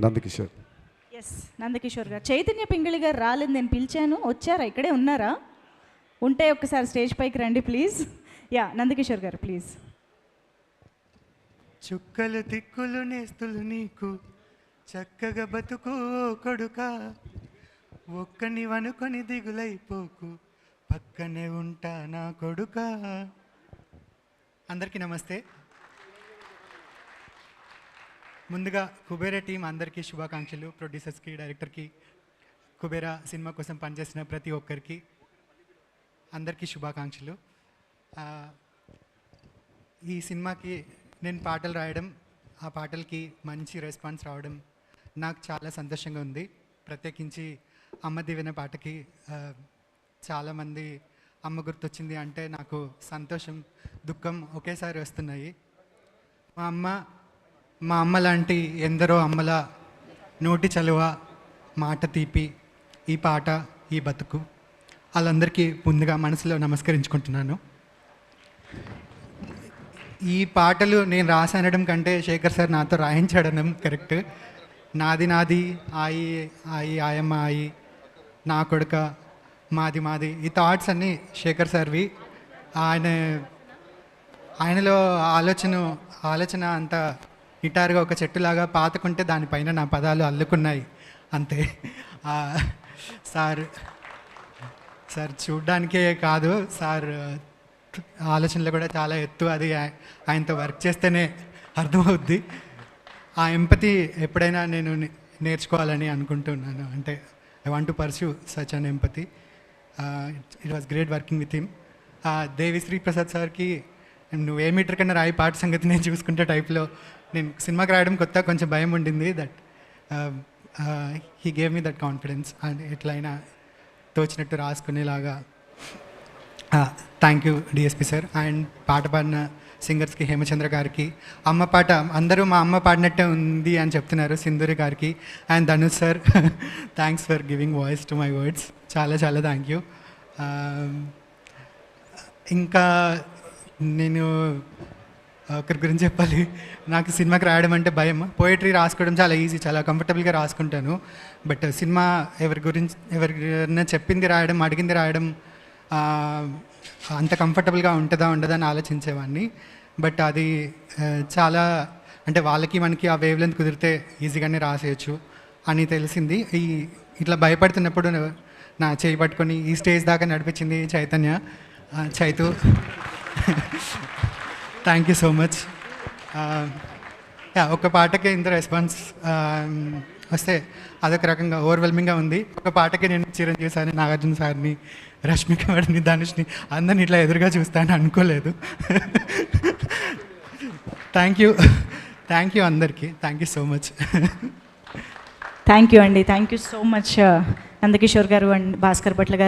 Nandakishore. Yes, Nandakishore గారు. చైతన్య పింగళి గారు రాలేదు, నేను పిలిచాను, వచ్చారా? ఇక్కడే ఉన్నారా? ఉంటే ఒక్కసారి స్టేజ్ పైకి రండి ప్లీజ్. యా, నందకిషోర్ గారు ప్లీజ్. చుక్కలు తిక్కులు నేస్తులు నీకు చక్కగా బతుకు కొడుక, ఒక్కని వనుకొని దిగులైపోకు, పక్కనే ఉంటా నా కొడుక. అందరికీ నమస్తే. ముందుగా కుబేరా టీం అందరికీ శుభాకాంక్షలు. ప్రొడ్యూసర్స్కి, డైరెక్టర్కి, కుబేరా సినిమా కోసం పనిచేసిన ప్రతి ఒక్కరికి అందరికీ శుభాకాంక్షలు. ఈ సినిమాకి నేను పాటలు రాయడం, ఆ పాటలకి మంచి రెస్పాన్స్ రావడం నాకు చాలా సంతోషంగా ఉంది. ప్రత్యేకించి అమ్మ దీవెన పాటకి చాలామంది అమ్మ గుర్తొచ్చింది అంటే నాకు సంతోషం, దుఃఖం ఒకేసారి వస్తున్నాయి. మా అమ్మ లాంటి ఎందరో అమ్మల నోటి చలువ, మాట తీపి ఈ పాట, ఈ బతుకు. వాళ్ళందరికీ ముందుగా మనసులో నమస్కరించుకుంటున్నాను. ఈ పాటలు నేను రాసనడం కంటే శేఖర్ సార్ నాతో రాయించడం కరెక్ట్. నాది నాది, ఆయి ఆయి, ఆయమ్మ ఆయి, నా కొడుక, మాది మాది, ఈ థాట్స్ అన్నీ శేఖర్ సార్వి. ఆయనలో ఆలోచన అంత నిటారుగా ఒక చెట్టులాగా పాతుకుంటే దానిపైన నా పదాలు అల్లుకున్నాయి అంతే. సార్ చూడ్డానికే కాదు, సార్ ఆలోచనలు కూడా చాలా ఎత్తు. అది ఆయనతో వర్క్ చేస్తేనే అర్థమవుద్ది. ఆ ఎంపతి ఎప్పుడైనా నేను నేర్చుకోవాలని అనుకుంటున్నాను. అంటే I want to pursue such an empathy. It was great working with him. Devi Sri Prasad సార్కి నువ్వు ఏ మీటర్ కన్నా రాయి, పాట సంగతి నేను చూసుకుంటే టైప్లో నేను సినిమాకి రాయడం కొత్త కొంచెం భయం ఉండింది. That he gave me that confidence. And ఎట్లయినా తోచినట్టు రాసుకునేలాగా. Thank you DSP sir. And పాట పాడిన సింగర్స్కి, హేమచంద్ర గారికి, అమ్మ పాట అందరూ మా అమ్మ పాడినట్టే ఉంది అని చెప్తున్నారు, సింధూరి గారికి and Dhanush sir. Thanks for giving voice to my words. చాలా చాలా థ్యాంక్ యూ. ఇంకా నేను ఒకరి గురించి చెప్పాలి. నాకు సినిమాకి రాయడం అంటే భయం. పోయిటరీ రాసుకోవడం చాలా ఈజీ, చాలా కంఫర్టబుల్గా రాసుకుంటాను. బట్ సినిమా ఎవరికైనా చెప్పింది రాయడం, అడిగింది రాయడం అంత కంఫర్టబుల్గా ఉంటుందా ఉండదా అని ఆలోచించేవాడిని. బట్ అది చాలా, అంటే వాళ్ళకి మనకి ఆ వేవ్ లెంత్ కుదిరితే ఈజీగానే రాసేయచ్చు అని తెలిసింది. ఇట్లా భయపడుతున్నప్పుడు నా చేయి పట్టుకొని ఈ స్టేజ్ దాకా నడిపించింది Chaitu. Thank you so much. ఒక పాటకే ఇంత రెస్పాన్స్ వస్తే అదొక రకంగా ఓవర్వెల్మింగ్గా ఉంది. ఒక పాటకే నేను చిరంజీవి సార్ని, నాగార్జున సార్ని, రష్మిక వాడిని, ధనుష్ని అందరిని ఇట్లా ఎదురుగా చూస్తానని అనుకోలేదు. థ్యాంక్ యూ అందరికీ. Thank you so much. Thank you అండి. Thank you so much Nandakishore గారు అండ్ భాస్కర్ భట్ల గారు.